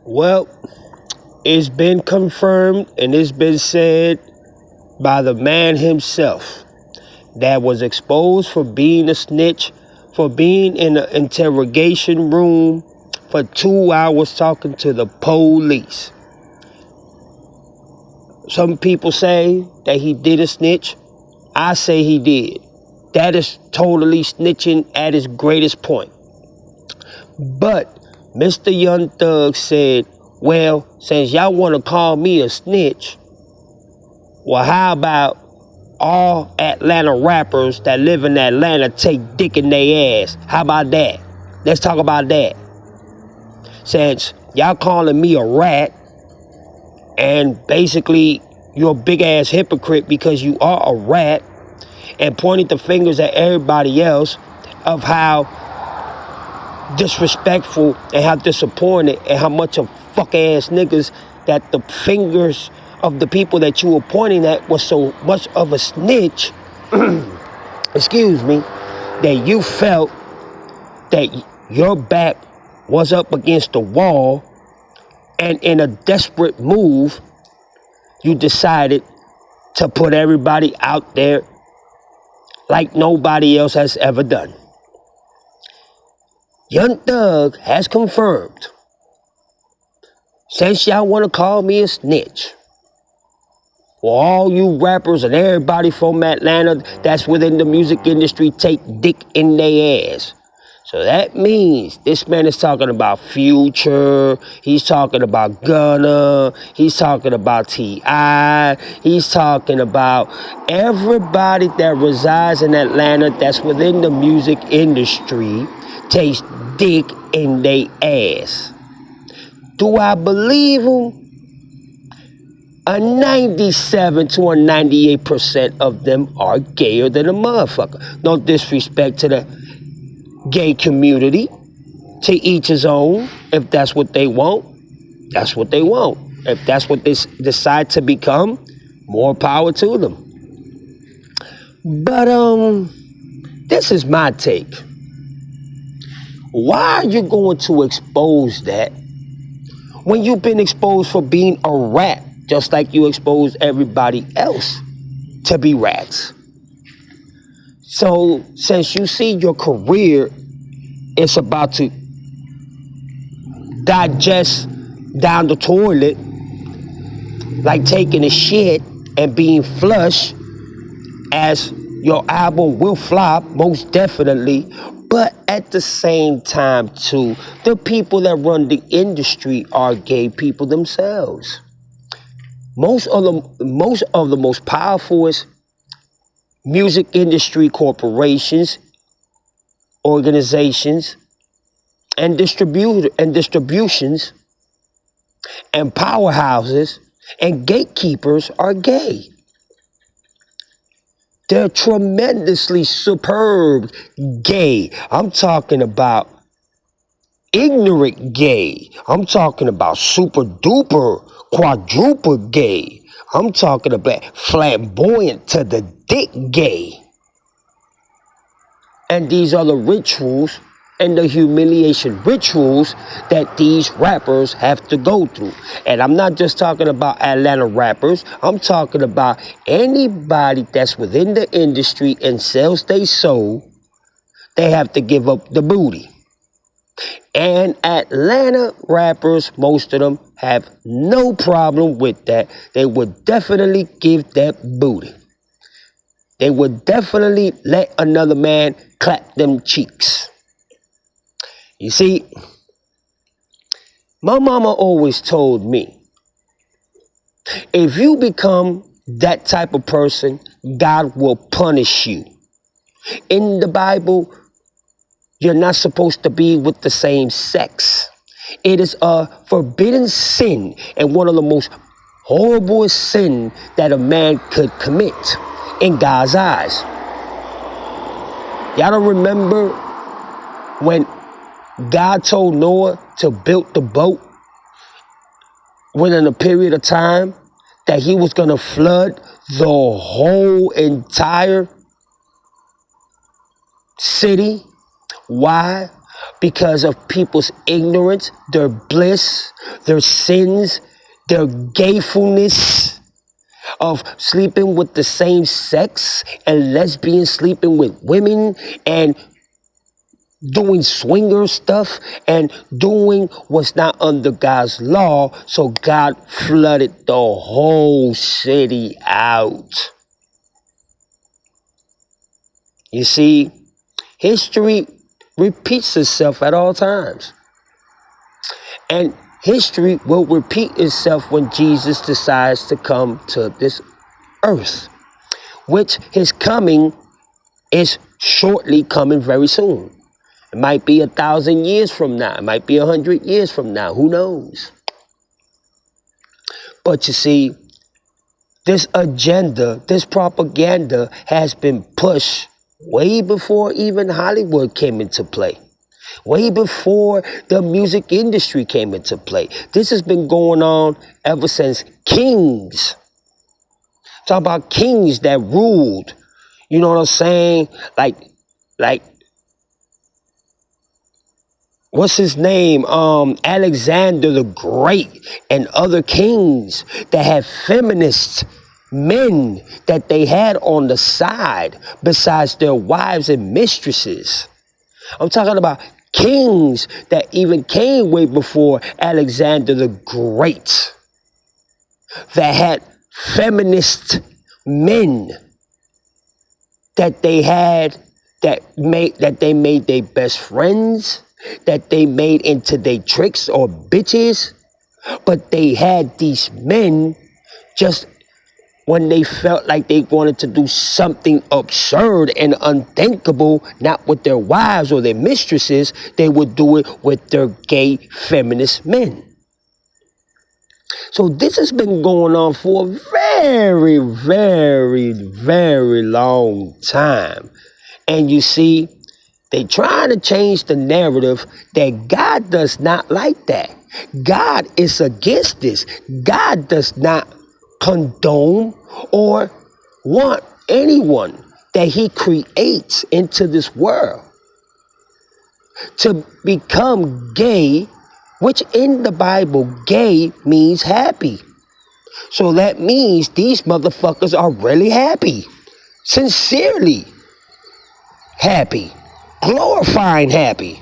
Well, it's been confirmed and it's been said by the man himself that was exposed for being a snitch, for being in an interrogation room for 2 hours talking to the police. Some people say that he did a snitch. I say he did. That is totally snitching at its greatest point. But Mr. Young Thug said, well, since y'all want to call me a snitch, well, how about all Atlanta rappers that live in Atlanta take dick in their ass? How about that? Let's talk about that. Since y'all calling me a rat, and basically you're a big ass hypocrite because you are a rat, and pointing the fingers at everybody else of how disrespectful and how disappointed and how much of fuck ass niggas that the fingers of the people that you were pointing at was so much of a snitch, excuse me, that you felt that your back was up against the wall, and in a desperate move, you decided to put everybody out there like nobody else has ever done. Young Thug has confirmed, since y'all want to call me a snitch, well, all you rappers and everybody from Atlanta that's within the music industry take dick in their ass. So that means this man is talking about Future, he's talking about Gunna, he's talking about T.I., he's talking about everybody that resides in Atlanta that's within the music industry takes dick in their ass. Do I believe him? A 97 to a 98% of them are gayer than a motherfucker. No disrespect to the gay community. To each his own. If that's what they want, that's what they want. If that's what they decide to become, more power to them. But this is my take. Why are you going to expose that when you've been exposed for being a rat, just like you exposed everybody else to be rats? So since you see your career is about to digest down the toilet like taking a shit and being flush, as your album will flop, most definitely. But at the same time, too, the people that run the industry are gay people themselves. Most of the most powerful music industry corporations, organizations, and distributions and powerhouses and gatekeepers are gay. They're tremendously superb gay. I'm talking about ignorant gay. I'm talking about super duper quadruple gay. I'm talking about flamboyant to the dick gay. And these are the rituals and the humiliation rituals that these rappers have to go through. And I'm not just talking about Atlanta rappers. I'm talking about anybody that's within the industry and sells their soul. They have to give up the booty. And Atlanta rappers, most of them, have no problem with that. They would definitely give that booty. They would definitely let another man clap them cheeks. You see, my mama always told me, if you become that type of person, God will punish you. In the Bible, you're not supposed to be with the same sex. It is a forbidden sin and one of the most horrible sin that a man could commit in God's eyes. Y'all don't remember when God told Noah to build the boat within a period of time that he was going to flood the whole entire city? Why? because of people's ignorance, their bliss, their sins, their gayfulness of sleeping with the same sex and lesbians sleeping with women and doing swinger stuff and doing what's not under God's law. So God flooded the whole city out. You see, history repeats itself at all times. And history will repeat itself when Jesus decides to come to this earth, which his coming is shortly coming very soon. It might be 1,000 years from now. It might be 100 years from now. Who knows? But you see, this agenda, this propaganda has been pushed way before even Hollywood came into play. Way before the music industry came into play. This has been going on ever since kings. Talk about kings that ruled. You know what I'm saying? Like, what's his name? Alexander the Great and other kings that had feminist men that they had on the side besides their wives and mistresses. I'm talking about kings that even came way before Alexander the Great that had feminist men that they had that they made their best friends, that they made into their tricks or bitches, but they had these men just when they felt like they wanted to do something absurd and unthinkable, not with their wives or their mistresses, they would do it with their gay feminist men. So this has been going on for a very, very, very long time. And you see, they trying to change the narrative that God does not like that. God is against this. God does not condone or want anyone that he creates into this world to become gay, which in the Bible, gay means happy. So that means these motherfuckers are really happy, sincerely happy, glorifying happy.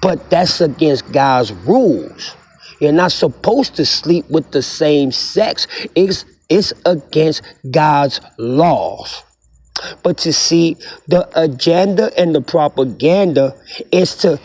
But that's against God's rules. You're not supposed to sleep with the same sex. It's against God's laws. But you see, the agenda and the propaganda is to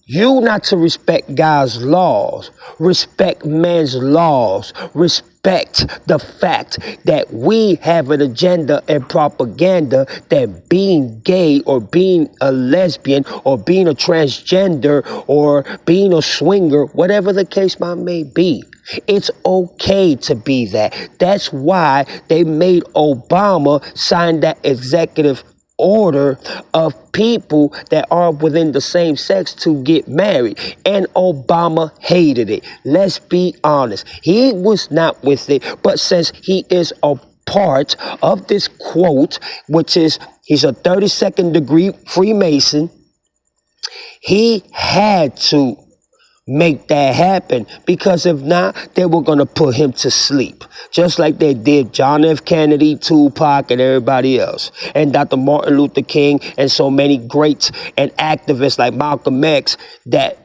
you not to respect God's laws, respect man's laws, respect the fact that we have an agenda and propaganda that being gay or being a lesbian or being a transgender or being a swinger, whatever the case may be, it's okay to be that. That's why they made Obama sign that executive order of people that are within the same sex to get married. And Obama hated it. Let's be honest. He was not with it. But since he is a part of this quote, which is he's a 32nd degree Freemason, he had to make that happen, because if not, they were going to put him to sleep, just like they did John F. Kennedy, Tupac, and everybody else, and Dr. Martin Luther King, and so many greats and activists like Malcolm X that,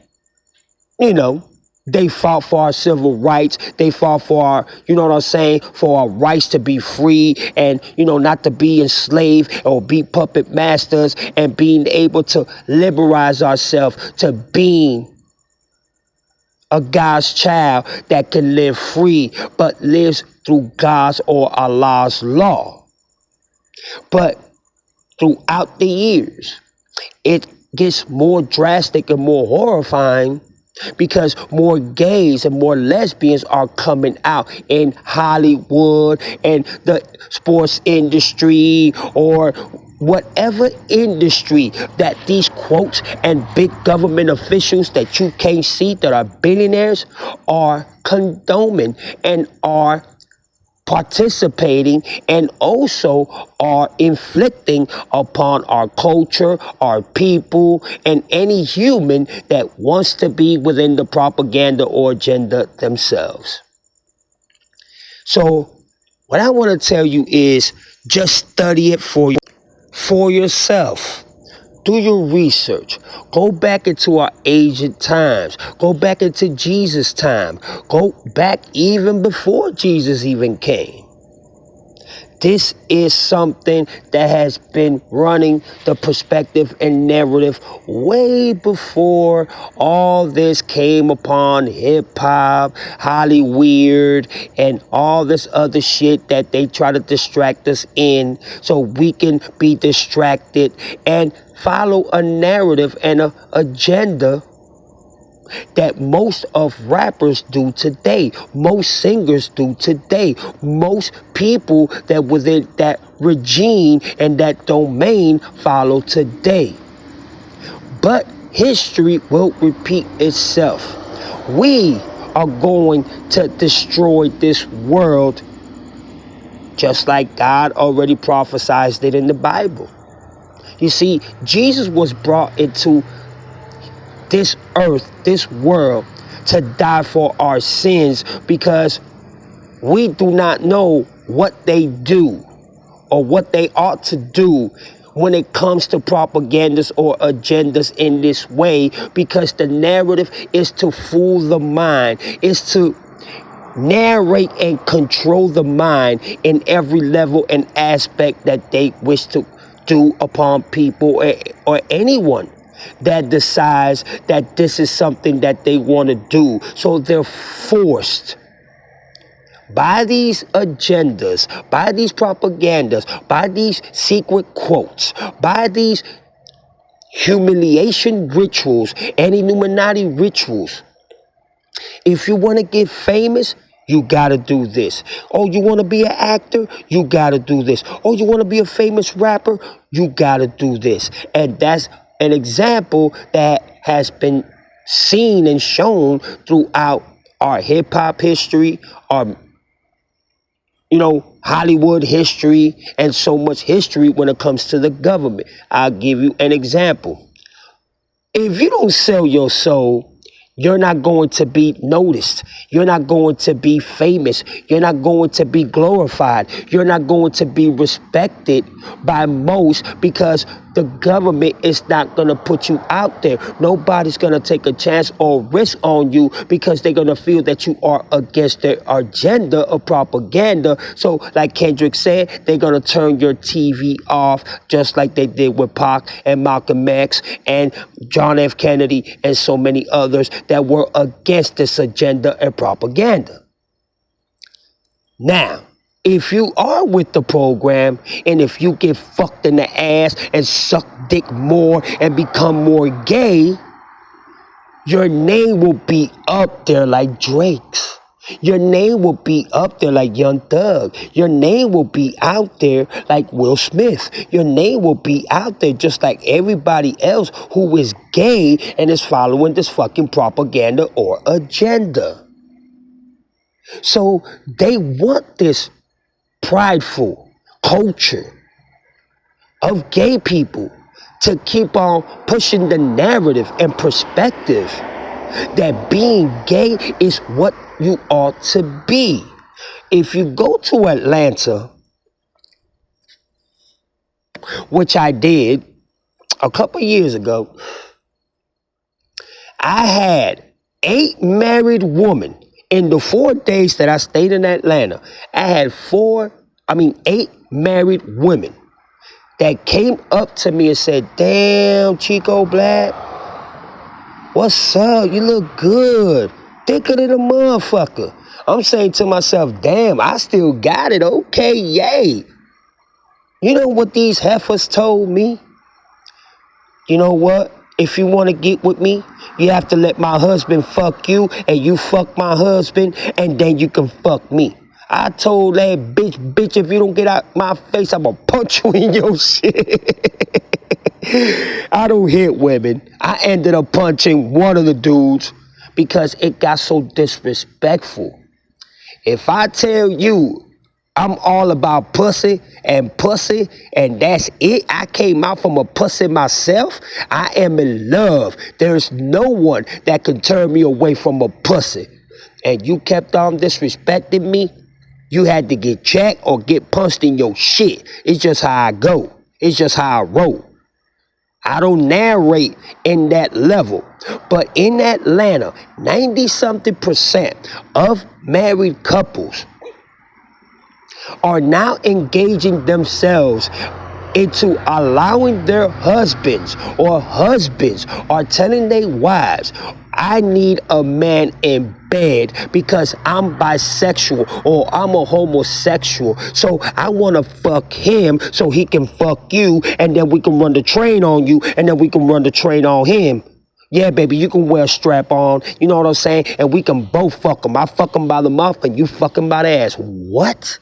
you know, they fought for our civil rights. They fought for our, you know what I'm saying, for our rights to be free and, you know, not to be enslaved or be puppet masters, and being able to liberate ourselves to being a God's child that can live free, but lives through God's or Allah's law. But throughout the years, it gets more drastic and more horrifying, because more gays and more lesbians are coming out in Hollywood and the sports industry or whatever industry that these quotes and big government officials that you can't see that are billionaires are condoning and are participating and also are inflicting upon our culture, our people, and any human that wants to be within the propaganda or agenda themselves. So what I want to tell you is just study it for yourself. Do your research. Go back into our ancient times. Go back into Jesus' time. Go back even before Jesus even came. This is something that has been running the perspective and narrative way before all this came upon hip hop, Hollywood, and all this other shit that they try to distract us in so we can be distracted and follow a narrative and an agenda that most of rappers do today, most singers do today, most people that within that regime and that domain follow today. But history will repeat itself. We are going to destroy this world just like God already prophesied it in the Bible. You see, Jesus was brought into this earth, this world, to die for our sins because we do not know what they do or what they ought to do when it comes to propagandas or agendas in this way, because the narrative is to fool the mind, is to narrate and control the mind in every level and aspect that they wish to do upon people or anyone that decides that this is something that they want to do. So they're forced by these agendas, by these propagandas, by these secret quotes, by these humiliation rituals and Illuminati rituals. If you want to get famous, you gotta do this. Oh, you want to be an actor? You gotta do this. Oh, you want to be a famous rapper? You gotta do this. And that's an example that has been seen and shown throughout our hip hop history, our Hollywood history, and so much history when it comes to the government. I'll give you an example. If you don't sell your soul, you're not going to be noticed. You're not going to be famous. You're not going to be glorified. You're not going to be respected by most because the government is not going to put you out there. Nobody's going to take a chance or risk on you because they're going to feel that you are against their agenda of propaganda. So like Kendrick said, they're going to turn your TV off just like they did with Pac and Malcolm X and John F. Kennedy and so many others that were against this agenda and propaganda. Now, if you are with the program and if you get fucked in the ass and suck dick more and become more gay, your name will be up there like Drake's. Your name will be up there like Young Thug. Your name will be out there like Will Smith. Your name will be out there just like everybody else who is gay and is following this fucking propaganda or agenda. So they want this prideful culture of gay people to keep on pushing the narrative and perspective that being gay is what you ought to be. If you go to Atlanta, which I did a couple years ago, I had 8 married women in the 4 days that I stayed in Atlanta. I had 8 married women that came up to me and said, "Damn, Chico Black, what's up? You look good. Thicker than a motherfucker." I'm saying to myself, damn, I still got it. Okay, yay. You know what these heifers told me? You know what? If you want to get with me, you have to let my husband fuck you and you fuck my husband and then you can fuck me. I told that bitch, if you don't get out my face, I'm going to punch you in your shit. I don't hit women. I ended up punching one of the dudes because it got so disrespectful. If I tell you I'm all about pussy, and that's it. I came out from a pussy myself. I am in love. There's no one that can turn me away from a pussy. And you kept on disrespecting me, you had to get checked or get punched in your shit. It's just how I go. It's just how I roll. I don't narrate in that level. But in Atlanta, 90-something% of married couples are now engaging themselves into allowing their husbands, or husbands are telling their wives, I need a man in bed because I'm bisexual or I'm a homosexual. So I want to fuck him so he can fuck you, and then we can run the train on you, and then we can run the train on him. Yeah, baby, you can wear a strap on, you know what I'm saying? And we can both fuck him. I fuck him by the mouth and you fuck him by the ass. What?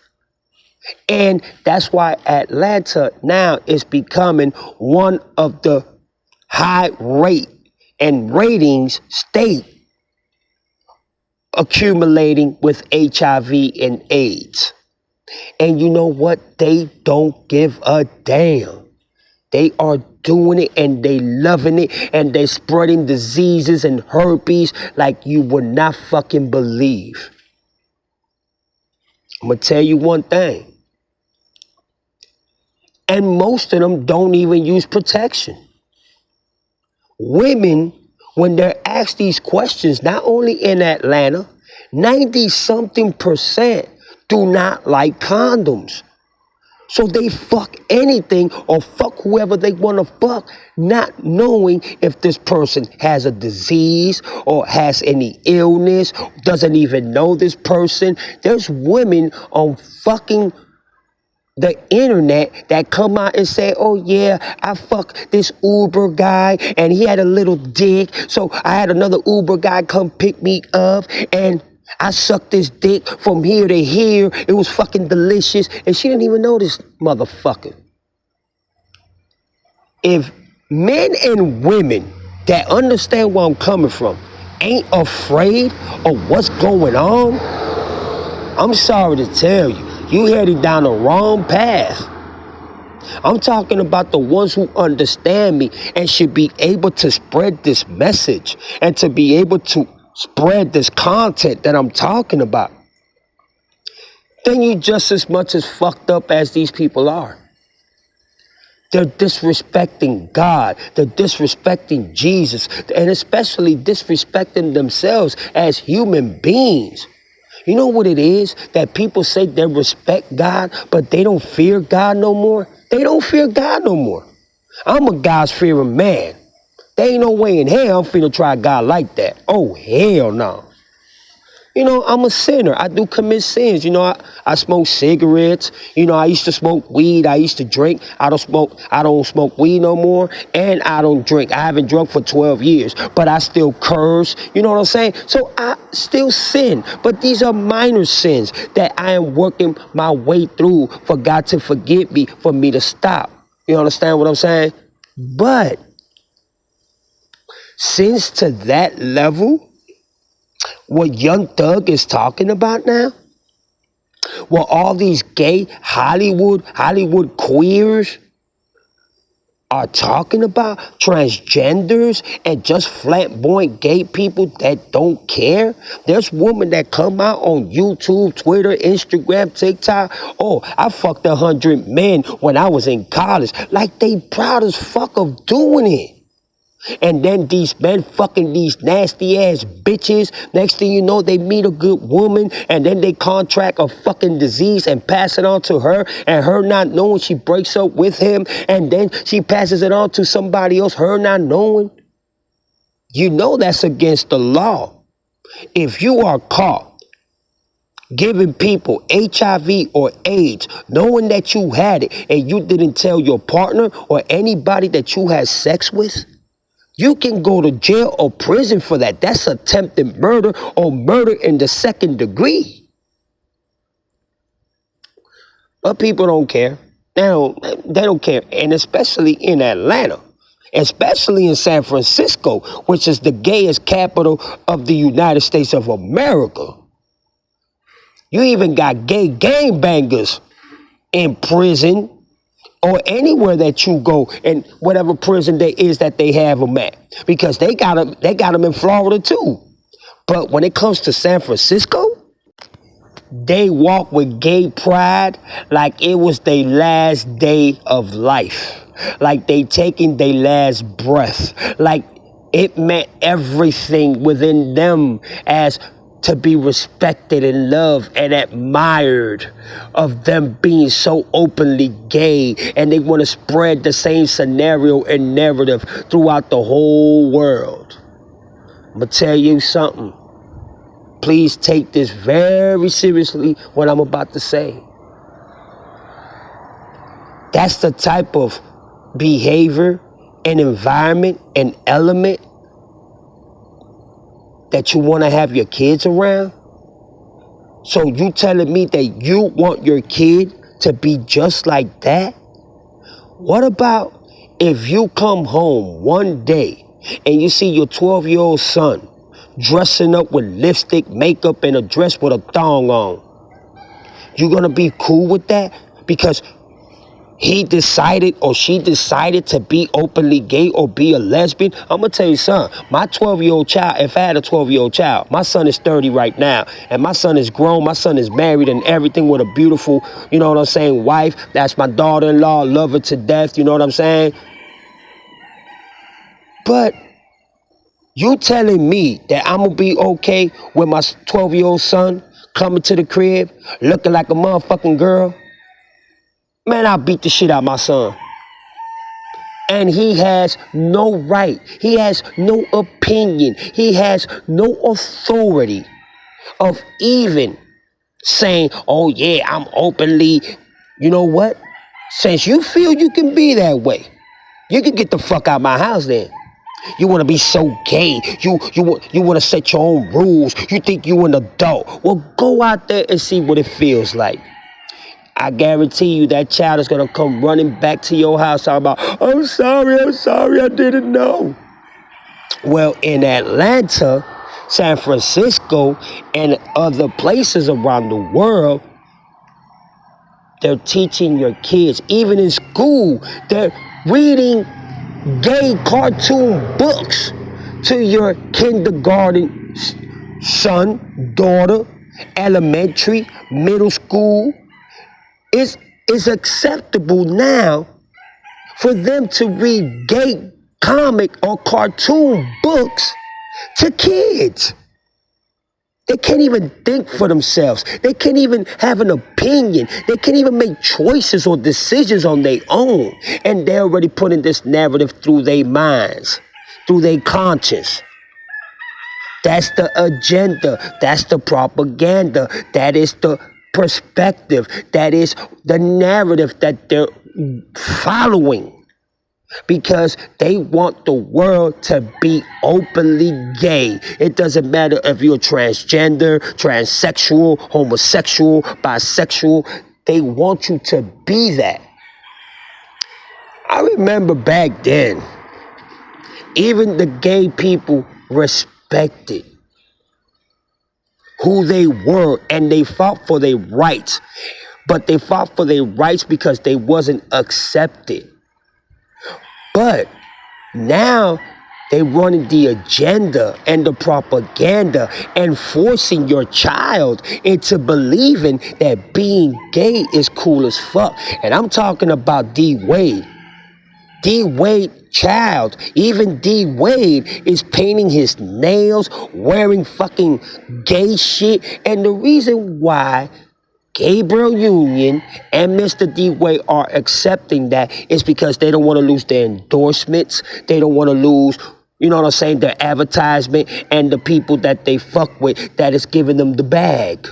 And that's why Atlanta now is becoming one of the high rate and ratings state accumulating with HIV and AIDS. And you know what? They don't give a damn. They are doing it and they loving it, and they spreading diseases and herpes like you would not fucking believe. I'm gonna tell you one thing. And most of them don't even use protection. Women, when they're asked these questions, not only in Atlanta, 90-something% do not like condoms. So they fuck anything or fuck whoever they want to fuck, not knowing if this person has a disease or has any illness, doesn't even know this person. There's women on fucking the internet that come out and say, oh yeah, I fucked this Uber guy and he had a little dick. So I had another Uber guy come pick me up and I sucked this dick from here to here. It was fucking delicious. And she didn't even know this motherfucker. If men and women that understand where I'm coming from ain't afraid of what's going on, I'm sorry to tell you, you headed down the wrong path. I'm talking about the ones who understand me and should be able to spread this message and to be able to spread this content that I'm talking about. Then you just as much as fucked up as these people are. They're disrespecting God. They're disrespecting Jesus, and especially disrespecting themselves as human beings. You know what it is that people say they respect God, but they don't fear God no more? They don't fear God no more. I'm a God's-fearing man. There ain't no way in hell I'm finna try God like that. Oh, hell no. You know, I'm a sinner. I do commit sins. You know, I smoke cigarettes. You know, I used to smoke weed. I used to drink. I don't smoke weed no more. And I don't drink. I haven't drunk for 12 years. But I still curse. You know what I'm saying? So I still sin. But these are minor sins that I am working my way through for God to forgive me, for me to stop. You understand what I'm saying? But since to that level, what Young Thug is talking about now, what all these gay Hollywood queers are talking about, transgenders and just flamboyant gay people that don't care. There's women that come out on YouTube, Twitter, Instagram, TikTok. Oh, I fucked 100 men when I was in college. Like they proud as fuck of doing it. And then these men fucking these nasty ass bitches. Next thing you know, they meet a good woman and then they contract a fucking disease and pass it on to her, and her not knowing, she breaks up with him and then she passes it on to somebody else, her not knowing. You know that's against the law. If you are caught giving people HIV or AIDS, knowing that you had it and you didn't tell your partner or anybody that you had sex with, you can go to jail or prison for that. That's attempted murder or murder in the second degree. But people don't care. They don't care. And especially in Atlanta, especially in San Francisco, which is the gayest capital of the United States of America. You even got gay gangbangers in prison or anywhere that you go, in whatever prison there is that they have them at, because they got them in Florida too. But when it comes to San Francisco, they walk with gay pride like it was their last day of life, like they taking their last breath, like it meant everything within them as to be respected and loved and admired of them being so openly gay, and they want to spread the same scenario and narrative throughout the whole world. I'm gonna tell you something. Please take this very seriously, what I'm about to say. That's the type of behavior and environment and element that you want to have your kids around. So you telling me that you want your kid to be just like that? What about if you come home one day and you see your 12-year-old son dressing up with lipstick, makeup, and a dress with a thong on? You gonna be cool with that? Because he decided or she decided to be openly gay or be a lesbian? I'm gonna tell you something. My 12-year-old child, if I had a 12-year-old child, my son is 30 right now, and my son is grown, my son is married and everything with a beautiful, you know what I'm saying, wife. That's my daughter-in-law, love her to death, you know what I'm saying? But you telling me that I'm gonna be okay with my 12-year-old son coming to the crib looking like a motherfucking girl? Man, I'll beat the shit out of my son. And he has no right. He has no opinion. He has no authority of even saying, oh yeah, I'm openly, you know what? Since you feel you can be that way, you can get the fuck out of my house then. You want to be so gay. You want to set your own rules. You think you an adult. Well, go out there and see what it feels like. I guarantee you that child is going to come running back to your house talking about, I'm sorry, I didn't know. Well, in Atlanta, San Francisco, and other places around the world, they're teaching your kids, even in school, they're reading gay cartoon books to your kindergarten son, daughter, elementary, middle school. It's acceptable now for them to read gay comic or cartoon books to kids. They can't even think for themselves. They can't even have an opinion. They can't even make choices or decisions on their own. And they're already putting this narrative through their minds, through their conscience. That's the agenda. That's the propaganda. That is the perspective. That is the narrative that they're following. Because they want the world to be openly gay. It doesn't matter if you're transgender, transsexual, homosexual, bisexual. They want you to be that. I remember back then, even the gay people respected who they were, and they fought for their rights. But they fought for their rights because they wasn't accepted. But now they running the agenda and the propaganda and forcing your child into believing that being gay is cool as fuck. And I'm talking about D. Wade. D. Wade child, even D. Wade is painting his nails, wearing fucking gay shit. And the reason why Gabriel Union and Mr. D. Wade are accepting that is because they don't want to lose their endorsements. They don't want to lose, you know what I'm saying, their advertisement and the people that they fuck with that is giving them the bag.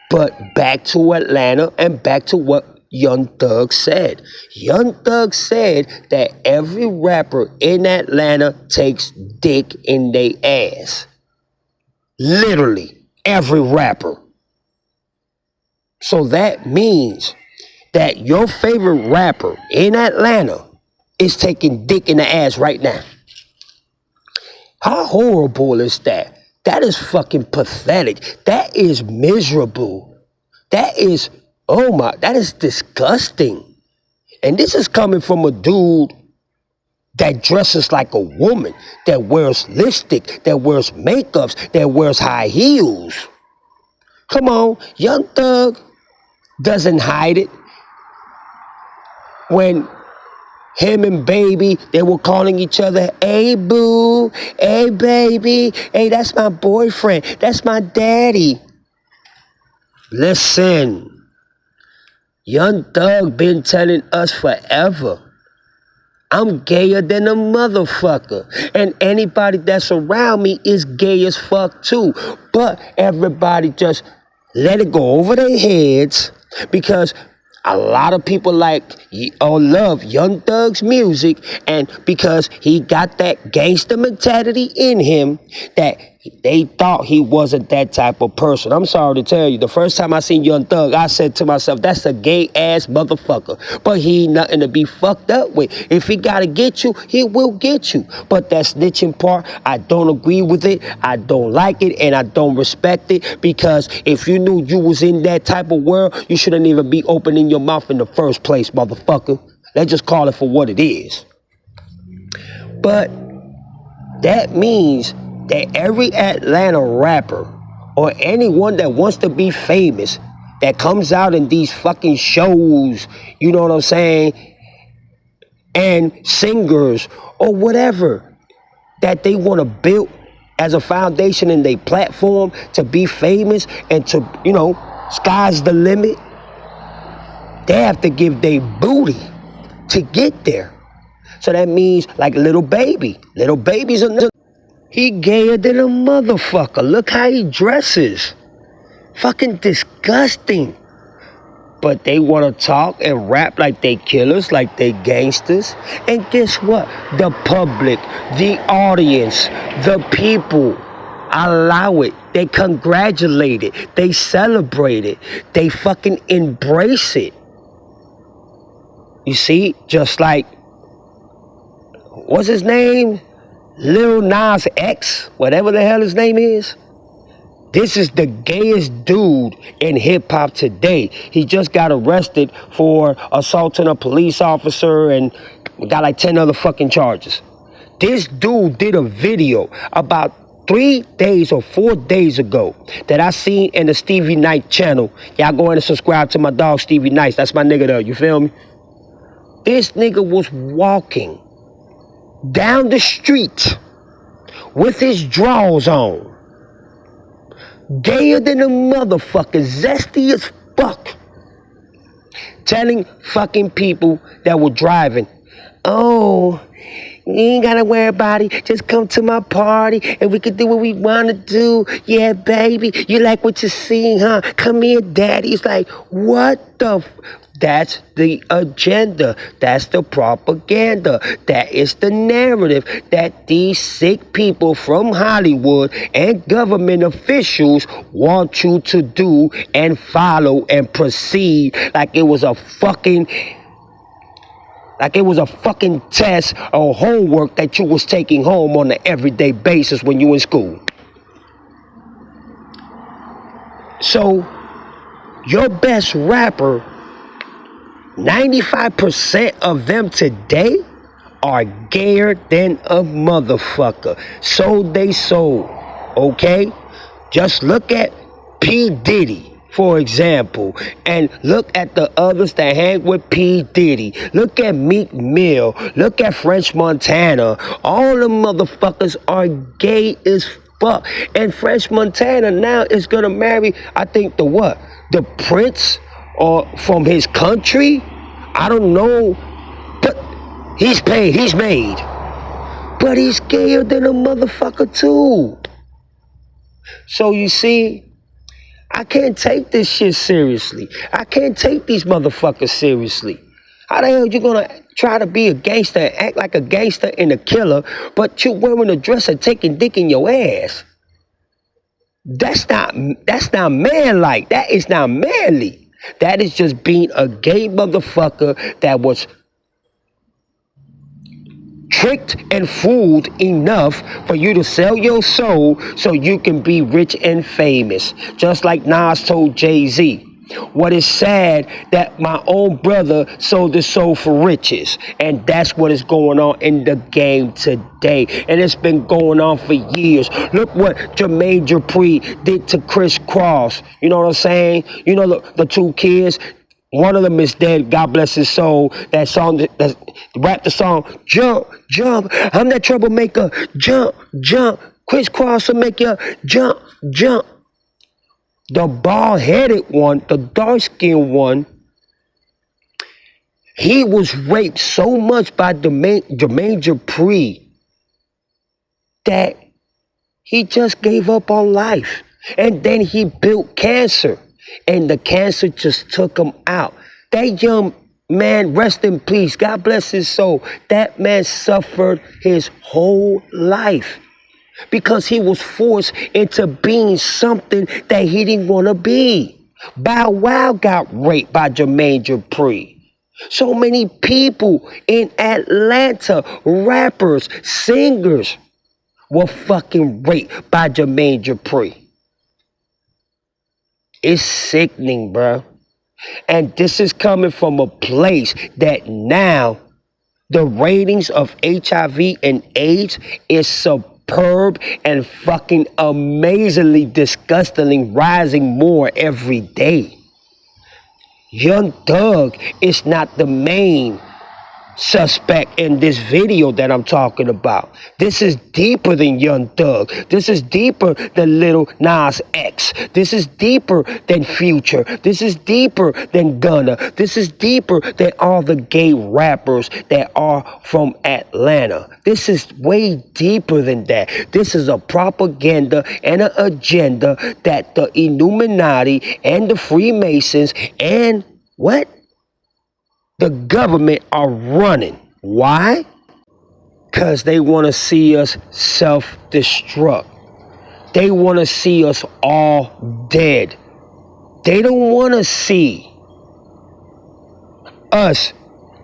But back to Atlanta and back to what Young Thug said. Young Thug said that every rapper in Atlanta takes dick in their ass. Literally, every rapper. So that means that your favorite rapper in Atlanta is taking dick in the ass right now. How horrible is that? That is fucking pathetic. That is miserable. That is, oh my, that is disgusting. And this is coming from a dude that dresses like a woman, that wears lipstick, that wears makeups, that wears high heels. Come on, Young Thug doesn't hide it. When him and Baby, they were calling each other, hey boo, hey baby, hey, that's my boyfriend, that's my daddy. Listen, Young Thug been telling us forever, I'm gayer than a motherfucker. And anybody that's around me is gay as fuck too. But everybody just let it go over their heads because a lot of people love Young Thug's music, and because he got that gangster mentality in him, that they thought he wasn't that type of person. I'm sorry to tell you, the first time I seen Young Thug, I said to myself, that's a gay ass motherfucker. But he ain't nothing to be fucked up with. If he gotta get you, he will get you. But that snitching part, I don't agree with it, I don't like it, and I don't respect it, because if you knew you was in that type of world, you shouldn't even be opening your mouth in the first place, motherfucker. Let's just call it for what it is. But that means that every Atlanta rapper or anyone that wants to be famous that comes out in these fucking shows, you know what I'm saying, and singers or whatever that they want to build as a foundation in their platform to be famous and to, sky's the limit, they have to give their booty to get there. So that means like Lil Baby. Lil Baby's he gayer than a motherfucker. Look how he dresses. Fucking disgusting. But they want to talk and rap like they killers, like they gangsters. And guess what? The public, the audience, the people allow it. They congratulate it. They celebrate it. They fucking embrace it. You see? Just like, what's his name? Lil Nas X, whatever the hell his name is. This is the gayest dude in hip hop today. He just got arrested for assaulting a police officer and got like 10 other fucking charges. This dude did a video about 3 days or 4 days ago that I seen in the Stevie Knight channel. Y'all go in and subscribe to my dog Stevie Knight. That's my nigga there, you feel me? This nigga was walking down the street with his drawers on, gayer than a motherfucker, zesty as fuck, telling fucking people that were driving, oh, you ain't gotta worry about it, just come to my party and we can do what we wanna do. Yeah, baby, you like what you're seeing, huh? Come here, daddy. It's like, what the that's the agenda. That's the propaganda. That is the narrative that these sick people from Hollywood and government officials want you to do and follow and proceed like it was a fucking test or homework that you was taking home on an everyday basis when you in school. So, your best rapper, 95% of them today are gayer than a motherfucker. So they sold, okay? Just look at P. Diddy, for example, and look at the others that hang with P. Diddy. Look at Meek Mill. Look at French Montana. All the motherfuckers are gay as fuck. And French Montana now is gonna marry, I think, the prince or from his country. I don't know, but he's paid, he's made. But he's gayer than a motherfucker too. So you see, I can't take this shit seriously. I can't take these motherfuckers seriously. How the hell you gonna try to be a gangster and act like a gangster and a killer, but you wearing a dress and taking dick in your ass? That's not manlike. That is not manly. That is just being a gay motherfucker that was tricked and fooled enough for you to sell your soul so you can be rich and famous. Just like Nas told Jay-Z. What is sad that my own brother sold his soul for riches. And that's what is going on in the game today. And it's been going on for years. Look what Jermaine Dupri did to Chris Cross. You know what I'm saying? You know the two kids. One of them is dead, God bless his soul. That song, that rap the song, jump, jump, I'm that troublemaker, jump, jump. Chris Cross will make you jump, jump. The bald-headed one, the dark-skinned one, he was raped so much by Jermaine Dupri that he just gave up on life. And then he built cancer, and the cancer just took him out. That young man, rest in peace, God bless his soul, that man suffered his whole life because he was forced into being something that he didn't want to be. Bow Wow got raped by Jermaine Dupri. So many people in Atlanta, rappers, singers, were fucking raped by Jermaine Dupri. It's sickening, bro. And this is coming from a place that now the ratings of HIV and AIDS is superb and fucking amazingly, disgustingly rising more every day. Young Thug is not the main suspect in this video that I'm talking about. This is deeper than Young Thug. This is deeper than Lil Nas X. This is deeper than Future. This is deeper than Gunna. This is deeper than all the gay rappers that are from Atlanta. This is way deeper than that. This is a propaganda and an agenda that the Illuminati and the Freemasons and what? The government are running. Why? Because they want to see us self-destruct. They want to see us all dead. They don't want to see us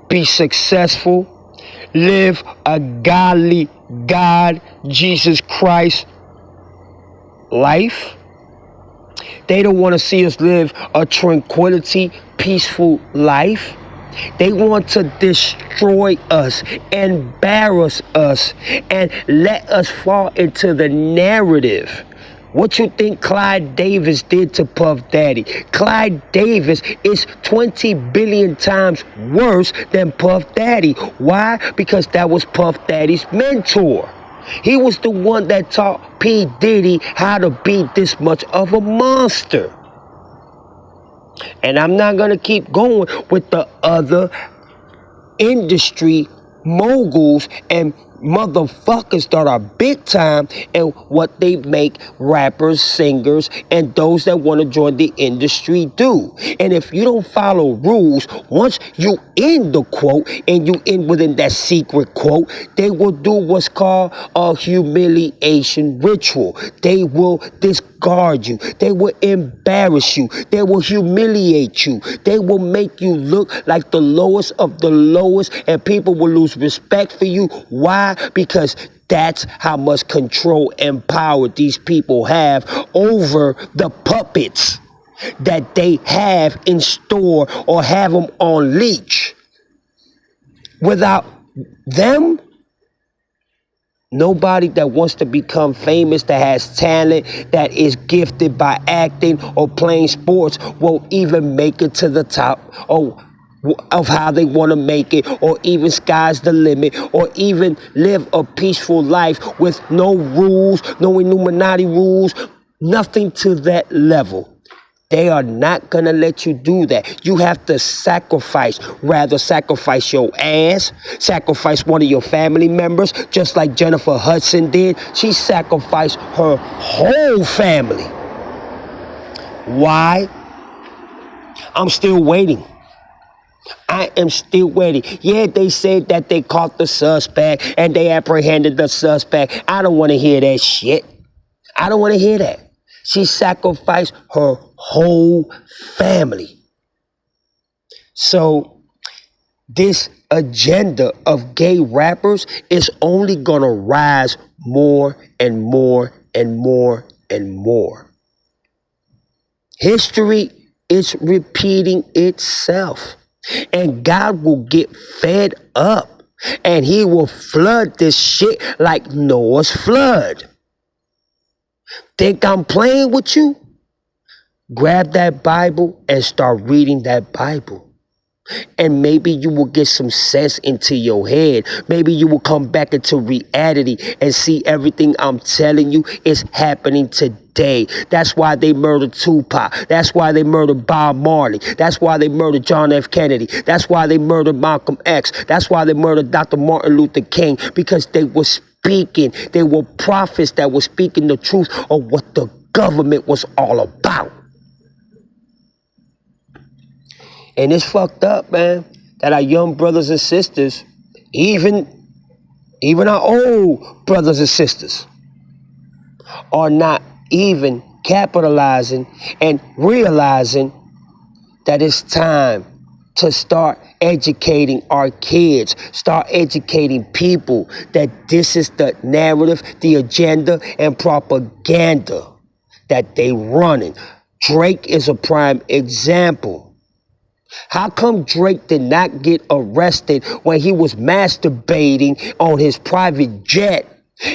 be successful, live a godly God, Jesus Christ life. They don't want to see us live a tranquility, peaceful life. They want to destroy us, embarrass us, and let us fall into the narrative. What you think Clyde Davis did to Puff Daddy? Clyde Davis is 20 billion times worse than Puff Daddy. Why? Because that was Puff Daddy's mentor. He was the one that taught P. Diddy how to be this much of a monster. And I'm not going to keep going with the other industry moguls and motherfuckers that are big time and what they make rappers, singers, and those that want to join the industry do. And if you don't follow rules, once you in the quote and you in within that secret quote, they will do what's called a humiliation ritual. They will discard you. They will embarrass you. They will humiliate you. They will make you look like the lowest of the lowest, and people will lose respect for you. Why? Because that's how much control and power these people have over the puppets that they have in store or have them on leash. Without them, nobody that wants to become famous, that has talent, that is gifted by acting or playing sports will even make it to the top of how they want to make it, or even sky's the limit, or even live a peaceful life with no rules, no Illuminati rules, nothing to that level. They are not going to let you do that. You have to sacrifice, rather sacrifice your ass, sacrifice one of your family members, just like Jennifer Hudson did. She sacrificed her whole family. Why? I'm still waiting. I am still waiting. Yeah, they said that they caught the suspect and they apprehended the suspect. I don't want to hear that shit. I don't want to hear that. She sacrificed her whole family. So this agenda of gay rappers is only gonna rise more and more and more and more. History is repeating itself, and God will get fed up, and he will flood this shit like Noah's flood. Think I'm playing with you? Grab that Bible and start reading that Bible. And maybe you will get some sense into your head. Maybe you will come back into reality and see everything I'm telling you is happening today. That's why they murdered Tupac. That's why they murdered Bob Marley. That's why they murdered John F. Kennedy. That's why they murdered Malcolm X. That's why they murdered Dr. Martin Luther King, because they were speaking. They were prophets that were speaking the truth of what the government was all about. And it's fucked up, man, that our young brothers and sisters, even our old brothers and sisters, are not even capitalizing and realizing that it's time to start educating our kids, start educating people that this is the narrative, the agenda, and propaganda that they running. Drake is a prime example. How come Drake did not get arrested when he was masturbating on his private jet?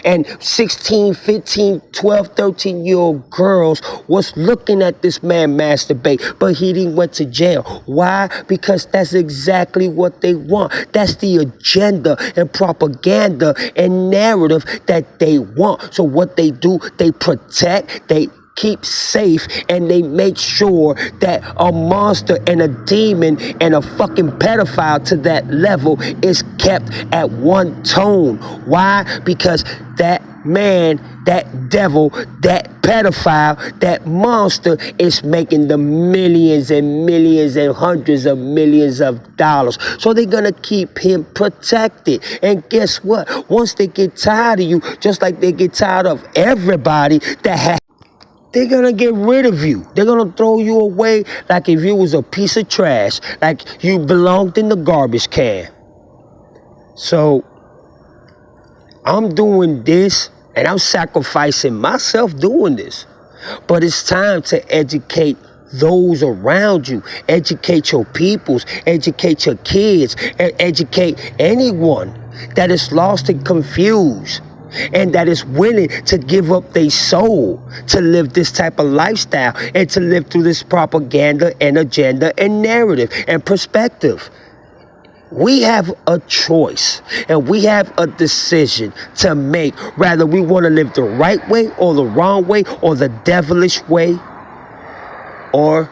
And 16, 15, 12, 13-year-old girls was looking at this man masturbate, but he didn't went to jail. Why? Because that's exactly what they want. That's the agenda and propaganda and narrative that they want. So what they do, they protect, they keep safe, and they make sure that a monster and a demon and a fucking pedophile to that level is kept at one tone. Why? Because that man, that devil, that pedophile, that monster is making the millions and millions and hundreds of millions of dollars. So they're gonna keep him protected. And guess what? Once they get tired of you, just like they get tired of everybody that has, they're gonna get rid of you. They're gonna throw you away like if you was a piece of trash, like you belonged in the garbage can. So I'm doing this, and I'm sacrificing myself doing this. But it's time to educate those around you, educate your peoples, educate your kids, and educate anyone that is lost and confused, and that is willing to give up their soul to live this type of lifestyle and to live through this propaganda and agenda and narrative and perspective. We have a choice and we have a decision to make, whether we want to live the right way or the wrong way or the devilish way, or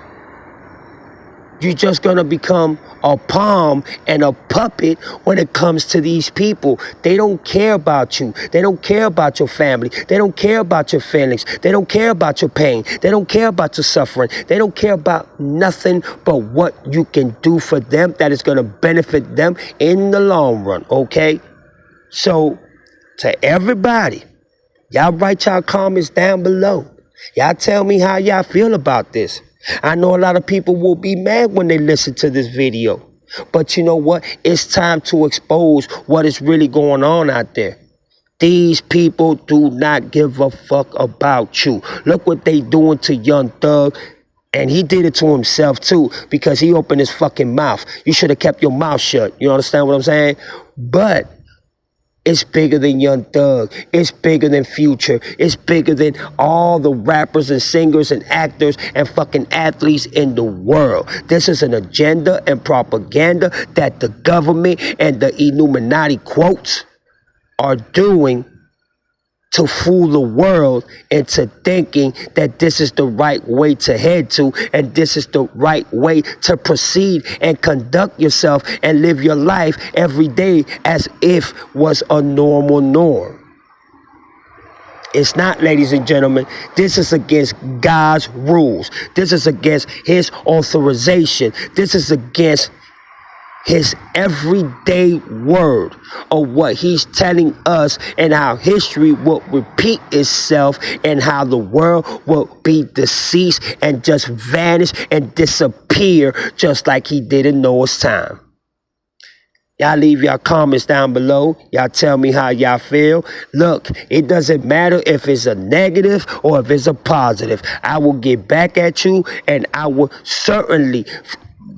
you're just going to become a pawn and a puppet when it comes to these people. They don't care about you. They don't care about your family. They don't care about your feelings. They don't care about your pain. They don't care about your suffering. They don't care about nothing but what you can do for them that is going to benefit them in the long run, okay? So, to everybody, y'all write y'all comments down below. Y'all tell me how y'all feel about this. I know a lot of people will be mad when they listen to this video. But you know what? It's time to expose what is really going on out there. These people do not give a fuck about you. Look what they doing to Young Thug. And he did it to himself too, because he opened his fucking mouth. You should have kept your mouth shut. You understand what I'm saying? But it's bigger than Young Thug. It's bigger than Future. It's bigger than all the rappers and singers and actors and fucking athletes in the world. This is an agenda and propaganda that the government and the Illuminati quotes are doing to fool the world into thinking that this is the right way to head to, and this is the right way to proceed and conduct yourself and live your life every day as if was a normal norm. It's not, ladies and gentlemen. This is against God's rules. This is against his authorization. This is against his everyday word of what he's telling us, and how history will repeat itself, and how the world will be deceased and just vanish and disappear just like he did in Noah's time. Y'all leave y'all comments down below. Y'all tell me how y'all feel. Look, it doesn't matter if it's a negative or if it's a positive. I will get back at you, and I will certainly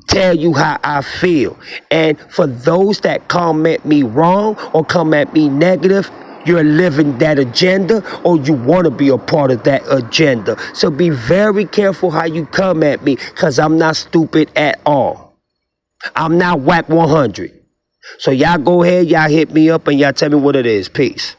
tell you how I feel. And for those that comment me wrong or come at me negative, you're living that agenda, or you want to be a part of that agenda. So be very careful how you come at me, because I'm not stupid at all. I'm not whack 100. So y'all go ahead, y'all hit me up, and y'all tell me what it is. Peace.